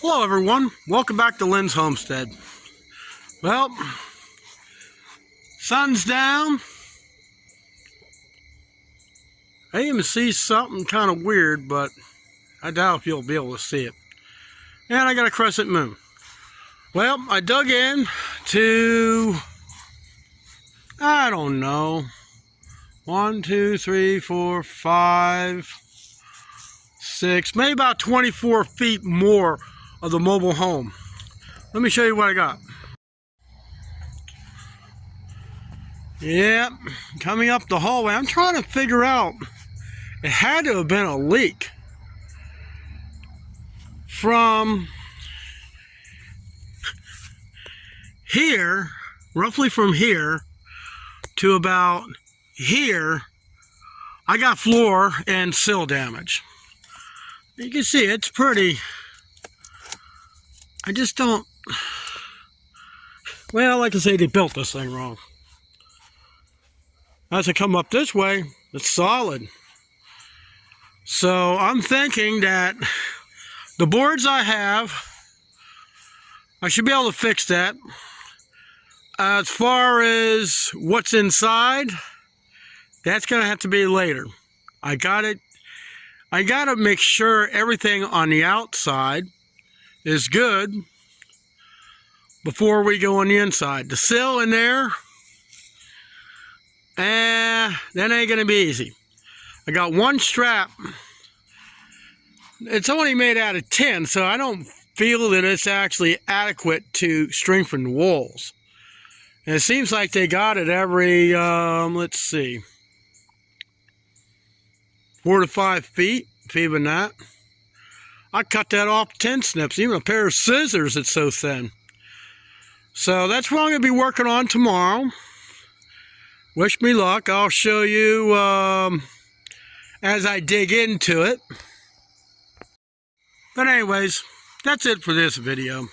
Hello everyone, welcome back to Lynn's Homestead. Well, sun's down. I even see something kind of weird, but I doubt if you'll be able to see it. And I got a crescent moon. Well, I dug in to, I don't know, 1, 2, 3, 4, 5, 6, maybe about 24 feet more of the mobile home. Let me show you what I got. Yep, coming up the hallway. I'm trying to figure out, it had to have been a leak from here, roughly from here to about here. I got floor and sill damage. You can see it's pretty. I just don't, well, like I say, they built this thing wrong. As I come up this way, it's solid. So I'm thinking that the boards I have, I should be able to fix that. As far as what's inside, that's going to have to be later. I got to make sure everything on the outside is good before we go on the inside. The sill in there, that ain't going to be easy. I got one strap. It's only made out of tin, so I don't feel that it's actually adequate to strengthen the walls. And it seems like they got it every, let's see, 4 to 5 feet, if even that. I cut that off 10 snips, even a pair of scissors, it's so thin. So that's what I'm going to be working on tomorrow. Wish me luck. I'll show you as I dig into it. But anyways, that's it for this video.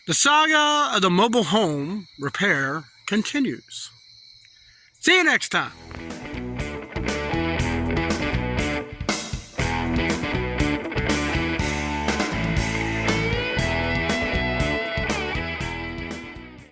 The saga of the mobile home repair continues. See you next time.